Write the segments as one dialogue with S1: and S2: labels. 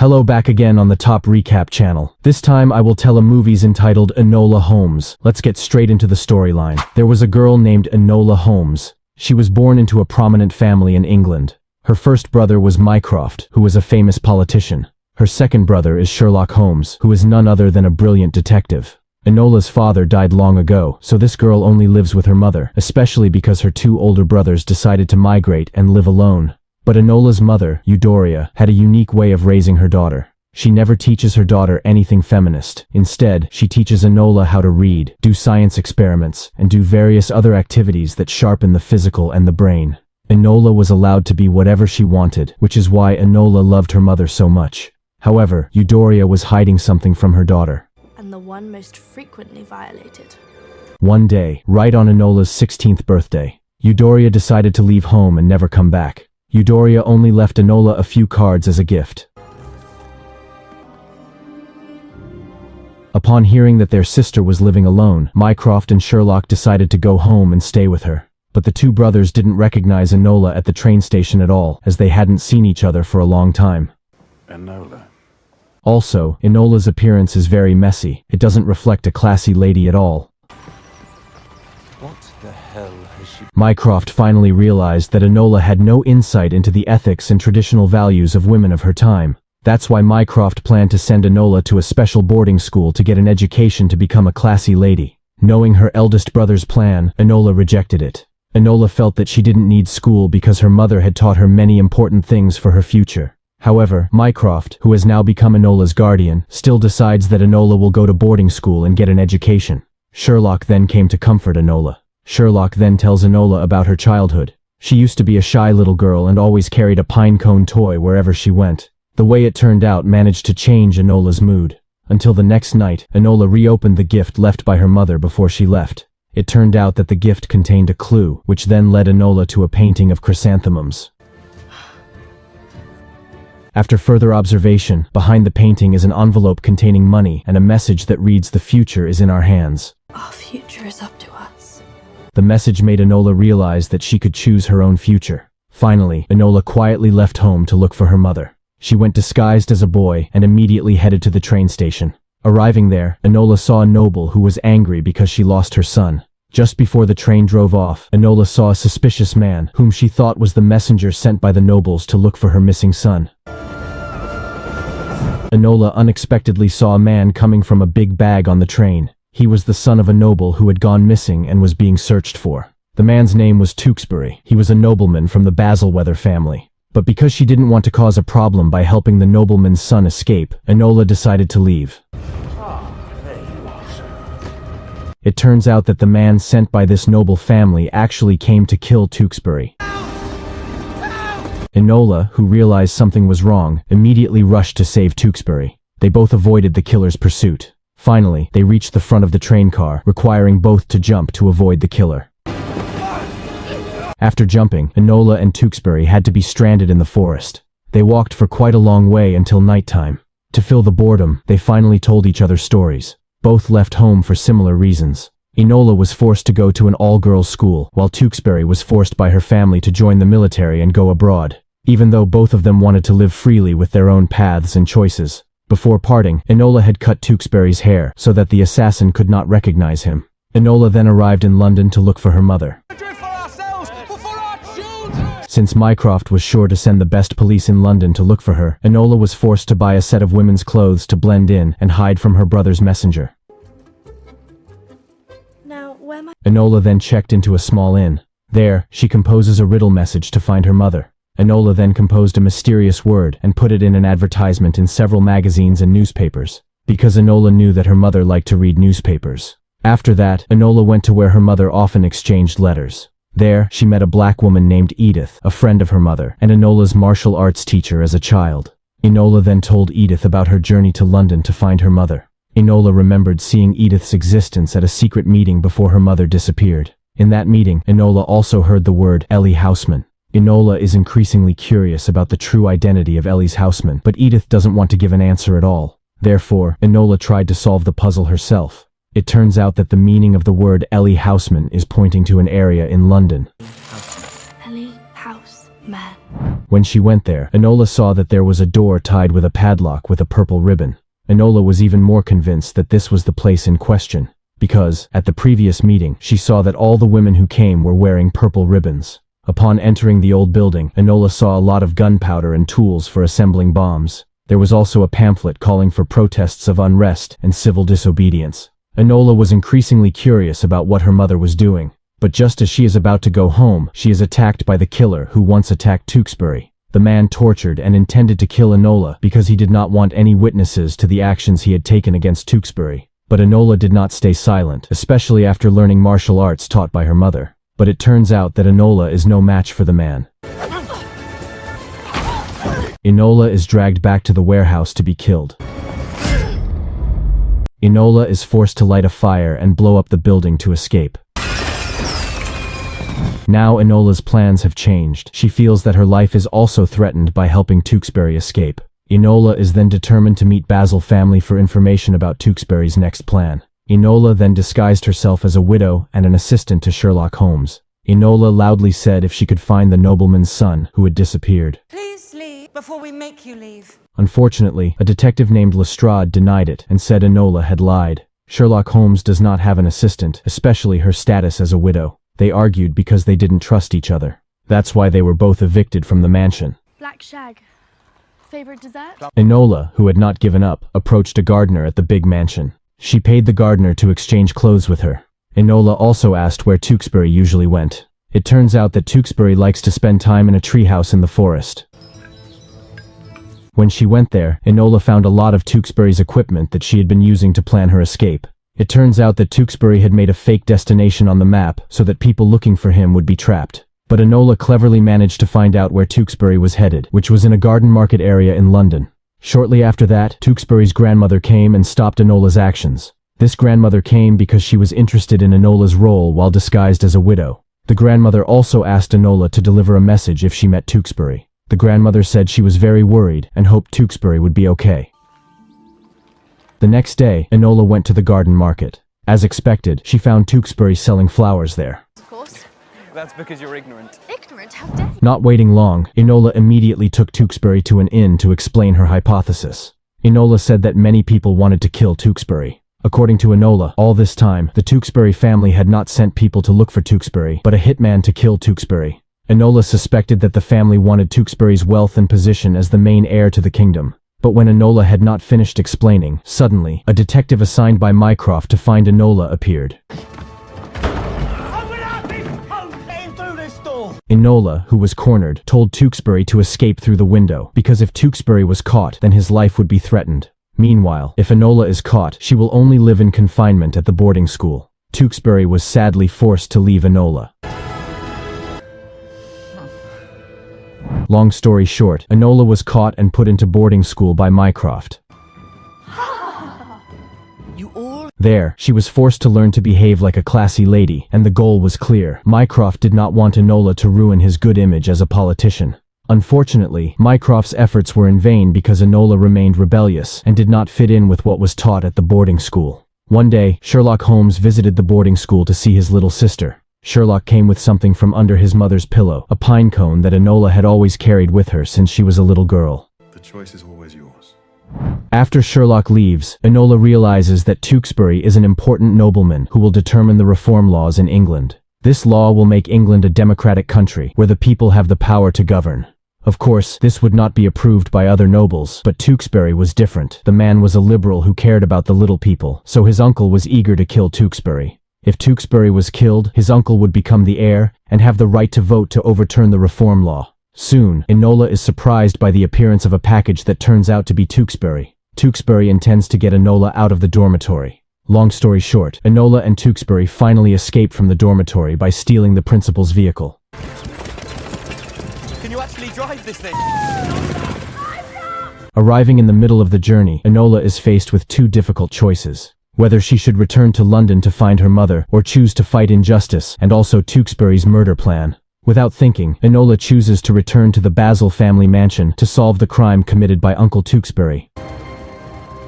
S1: Hello, back again on the Top Recap channel. This time I will tell a movie entitled Enola Holmes. Let's get straight into the storyline. There was a girl named Enola Holmes. She was born into a prominent family in England. Her first brother was Mycroft, who was a famous politician. Her second brother is Sherlock Holmes, who is none other than a brilliant detective. Enola's father died long ago, so this girl only lives with her mother, especially because her two older brothers decided to migrate and live alone. But Enola's mother, Eudora, had a unique way of raising her daughter. She never teaches her daughter anything feminist. Instead, she teaches Enola how to read, do science experiments, and do various other activities that sharpen the physical and the brain. Enola was allowed to be whatever she wanted, which is why Enola loved her mother so much. However, Eudora was hiding something from her daughter.
S2: And the one most frequently violated.
S1: One day, right on Enola's 16th birthday, Eudora decided to leave home and never come back. Eudora only left Enola a few cards as a gift. Upon hearing that their sister was living alone, Mycroft and Sherlock decided to go home and stay with her. But the two brothers didn't recognize Enola at the train station at all, as they hadn't seen each other for a long time.
S3: Enola.
S1: Also, Enola's appearance is very messy. It doesn't reflect a classy lady at all.
S3: What the hell has she...
S1: Mycroft finally realized that Enola had no insight into the ethics and traditional values of women of her time. That's why Mycroft planned to send Enola to a special boarding school to get an education to become a classy lady. Knowing her eldest brother's plan, Enola rejected it. Enola felt that she didn't need school because her mother had taught her many important things for her future. However, Mycroft, who has now become Enola's guardian, still decides that Enola will go to boarding school and get an education. Sherlock then came to comfort Enola. Sherlock then tells Enola about her childhood. She used to be a shy little girl and always carried a pinecone toy wherever she went. The way it turned out managed to change Enola's mood. Until the next night, Enola reopened the gift left by her mother before she left. It turned out that the gift contained a clue, which then led Enola to a painting of chrysanthemums. After further observation, behind the painting is an envelope containing money and a message that reads, "The future is in our hands."
S2: Our future is up to us.
S1: The message made Enola realize that she could choose her own future. Finally, Enola quietly left home to look for her mother. She went disguised as a boy and immediately headed to the train station. Arriving there, Enola saw a noble who was angry because she lost her son. Just before the train drove off, Enola saw a suspicious man, whom she thought was the messenger sent by the nobles to look for her missing son. Enola unexpectedly saw a man coming from a big bag on the train. He was the son of a noble who had gone missing and was being searched for. The man's name was Tewkesbury. He was a nobleman from the Basilweather family. But because she didn't want to cause a problem by helping the nobleman's son escape, Enola decided to leave. It turns out that the man sent by this noble family actually came to kill Tewkesbury. Enola, who realized something was wrong, immediately rushed to save Tewkesbury. They both avoided the killer's pursuit. Finally, they reached the front of the train car, requiring both to jump to avoid the killer. After jumping, Enola and Tewkesbury had to be stranded in the forest. They walked for quite a long way until nighttime. To fill the boredom, they finally told each other stories. Both left home for similar reasons. Enola was forced to go to an all-girls school, while Tewkesbury was forced by her family to join the military and go abroad. Even though both of them wanted to live freely with their own paths and choices. Before parting, Enola had cut Tewkesbury's hair so that the assassin could not recognize him. Enola then arrived in London to look for her mother. Since Mycroft was sure to send the best police in London to look for her, Enola was forced to buy a set of women's clothes to blend in and hide from her brother's messenger.
S2: Now, where am I?
S1: Enola then checked into a small inn. There, she composes a riddle message to find her mother. Enola then composed a mysterious word and put it in an advertisement in several magazines and newspapers, because Enola knew that her mother liked to read newspapers. After that, Enola went to where her mother often exchanged letters. There, she met a black woman named Edith, a friend of her mother, and Enola's martial arts teacher as a child. Enola then told Edith about her journey to London to find her mother. Enola remembered seeing Edith's existence at a secret meeting before her mother disappeared. In that meeting, Enola also heard the word Ellie Houseman. Enola is increasingly curious about the true identity of Ellie's Houseman, but Edith doesn't want to give an answer at all. Therefore, Enola tried to solve the puzzle herself. It turns out that the meaning of the word Ellie Houseman is pointing to an area in London.
S2: Ellie House. man.
S1: When she went there, Enola saw that there was a door tied with a padlock with a purple ribbon. Enola was even more convinced that this was the place in question, because, at the previous meeting, she saw that all the women who came were wearing purple ribbons. Upon entering the old building, Enola saw a lot of gunpowder and tools for assembling bombs. There was also a pamphlet calling for protests of unrest and civil disobedience. Enola was increasingly curious about what her mother was doing. But just as she is about to go home, she is attacked by the killer who once attacked Tewkesbury. The man tortured and intended to kill Enola because he did not want any witnesses to the actions he had taken against Tewkesbury. But Enola did not stay silent, especially after learning martial arts taught by her mother. But it turns out that Enola is no match for the man. Enola is dragged back to the warehouse to be killed. Enola is forced to light a fire and blow up the building to escape. Now Enola's plans have changed. She feels that her life is also threatened by helping Tewkesbury escape. Enola is then determined to meet Basil family for information about Tewkesbury's next plan. Enola then disguised herself as a widow and an assistant to Sherlock Holmes. Enola loudly said if she could find the nobleman's son who had disappeared.
S4: Please leave before we make you leave.
S1: Unfortunately, a detective named Lestrade denied it and said Enola had lied. Sherlock Holmes does not have an assistant, especially her status as a widow. They argued because they didn't trust each other. That's why they were both evicted from the mansion.
S2: Black shag. Favorite dessert?
S1: Enola, who had not given up, approached a gardener at the big mansion. She paid the gardener to exchange clothes with her. Enola also asked where Tewkesbury usually went. It turns out that Tewkesbury likes to spend time in a treehouse in the forest. When she went there, Enola found a lot of Tewkesbury's equipment that she had been using to plan her escape. It turns out that Tewkesbury had made a fake destination on the map so that people looking for him would be trapped. But Enola cleverly managed to find out where Tewkesbury was headed, which was in a garden market area in London. Shortly after that, Tewkesbury's grandmother came and stopped Enola's actions. This grandmother came because she was interested in Enola's role while disguised as a widow. The grandmother also asked Enola to deliver a message if she met Tewkesbury. The grandmother said she was very worried and hoped Tewkesbury would be okay. The next day, Enola went to the garden market. As expected, she found Tewkesbury selling flowers there.
S2: Of course.
S3: That's because you're ignorant.
S2: Ignorant? How dare you?
S1: Not waiting long, Enola immediately took Tewkesbury to an inn to explain her hypothesis. Enola said that many people wanted to kill Tewkesbury. According to Enola, all this time, the Tewkesbury family had not sent people to look for Tewkesbury, but a hitman to kill Tewkesbury. Enola suspected that the family wanted Tewkesbury's wealth and position as the main heir to the kingdom. But when Enola had not finished explaining, suddenly, a detective assigned by Mycroft to find Enola appeared. Enola, who was cornered, told Tewkesbury to escape through the window, because if Tewkesbury was caught, then his life would be threatened. Meanwhile, if Enola is caught, she will only live in confinement at the boarding school. Tewkesbury was sadly forced to leave Enola. Long story short, Enola was caught and put into boarding school by Mycroft. There, she was forced to learn to behave like a classy lady, and the goal was clear. Mycroft did not want Enola to ruin his good image as a politician. Unfortunately, Mycroft's efforts were in vain because Enola remained rebellious and did not fit in with what was taught at the boarding school. One day, Sherlock Holmes visited the boarding school to see his little sister. Sherlock came with something from under his mother's pillow, a pine cone that Enola had always carried with her since she was a little girl.
S5: The choice is always yours.
S1: After Sherlock leaves, Enola realizes that Tewkesbury is an important nobleman who will determine the reform laws in England. This law will make England a democratic country where the people have the power to govern. Of course, this would not be approved by other nobles, but Tewkesbury was different. The man was a liberal who cared about the little people, so his uncle was eager to kill Tewkesbury. If Tewkesbury was killed, his uncle would become the heir and have the right to vote to overturn the reform law. Soon, Enola is surprised by the appearance of a package that turns out to be Tewkesbury. Tewkesbury intends to get Enola out of the dormitory. Long story short, Enola and Tewkesbury finally escape from the dormitory by stealing the principal's vehicle.
S3: Can you actually drive this thing?
S1: Arriving in the middle of the journey, Enola is faced with two difficult choices. Whether she should return to London to find her mother, or choose to fight injustice and also Tewkesbury's murder plan. Without thinking, Enola chooses to return to the Basil family mansion to solve the crime committed by Uncle Tewkesbury.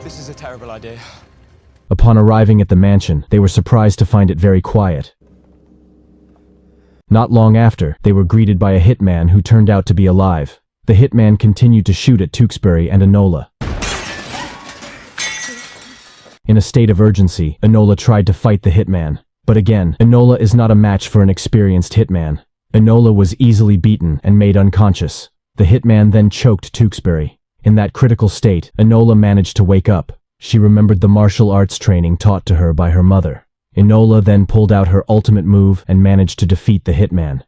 S3: This is a terrible idea.
S1: Upon arriving at the mansion, they were surprised to find it very quiet. Not long after, they were greeted by a hitman who turned out to be alive. The hitman continued to shoot at Tewkesbury and Enola. In a state of urgency, Enola tried to fight the hitman. But again, Enola is not a match for an experienced hitman. Enola was easily beaten and made unconscious. The hitman then choked Tewkesbury. In that critical state, Enola managed to wake up. She remembered the martial arts training taught to her by her mother. Enola then pulled out her ultimate move and managed to defeat the hitman.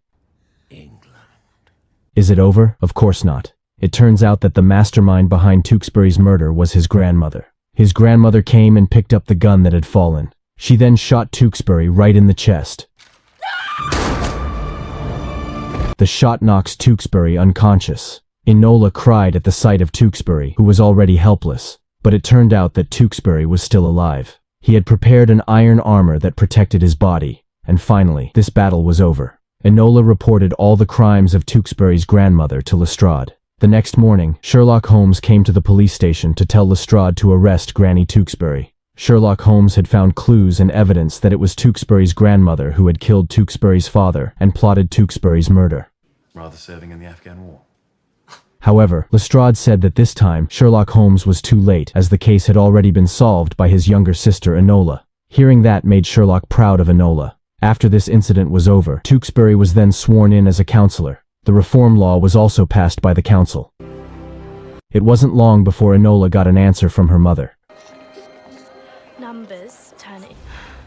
S1: Is it over? Of course not. It turns out that the mastermind behind Tewkesbury's murder was his grandmother. His grandmother came and picked up the gun that had fallen. She then shot Tewkesbury right in the chest. The shot knocks Tewkesbury unconscious. Enola cried at the sight of Tewkesbury, who was already helpless. But it turned out that Tewkesbury was still alive. He had prepared an iron armor that protected his body. And finally, this battle was over. Enola reported all the crimes of Tewkesbury's grandmother to Lestrade. The next morning, Sherlock Holmes came to the police station to tell Lestrade to arrest Granny Tewkesbury. Sherlock Holmes had found clues and evidence that it was Tewkesbury's grandmother who had killed Tewkesbury's father and plotted Tewkesbury's murder.
S5: Rather serving in the Afghan war.
S1: However, Lestrade said that this time Sherlock Holmes was too late, as the case had already been solved by his younger sister Enola. Hearing that made Sherlock proud of Enola. After this incident was over, Tewkesbury was then sworn in as a councillor. The reform law was also passed by the council. It wasn't long before Enola got an answer from her mother.
S2: Numbers, turn it.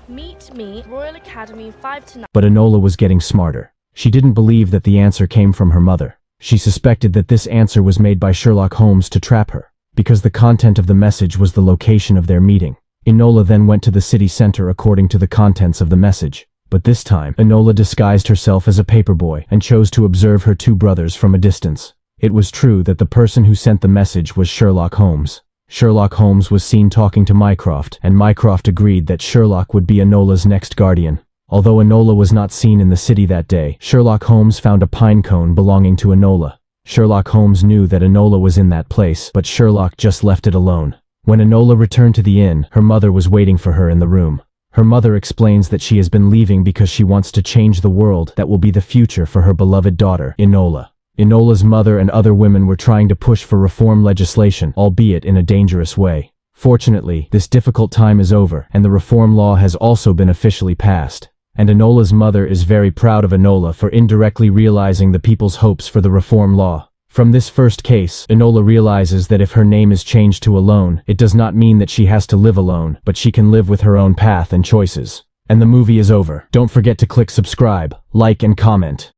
S2: Meet me, Royal Academy, 5 to 9.
S1: But Enola was getting smarter. She didn't believe that the answer came from her mother. She suspected that this answer was made by Sherlock Holmes to trap her, because the content of the message was the location of their meeting. Enola then went to the city center according to the contents of the message. But this time, Enola disguised herself as a paperboy and chose to observe her two brothers from a distance. It was true that the person who sent the message was Sherlock Holmes. Sherlock Holmes was seen talking to Mycroft, and Mycroft agreed that Sherlock would be Enola's next guardian. Although Enola was not seen in the city that day, Sherlock Holmes found a pine cone belonging to Enola. Sherlock Holmes knew that Enola was in that place, but Sherlock just left it alone. When Enola returned to the inn, her mother was waiting for her in the room. Her mother explains that she has been leaving because she wants to change the world that will be the future for her beloved daughter, Enola. Enola's mother and other women were trying to push for reform legislation, albeit in a dangerous way. Fortunately, this difficult time is over, and the reform law has also been officially passed. And Enola's mother is very proud of Enola for indirectly realizing the people's hopes for the reform law. From this first case, Enola realizes that if her name is changed to Alone, it does not mean that she has to live alone, but she can live with her own path and choices. And the movie is over. Don't forget to click subscribe, like and comment.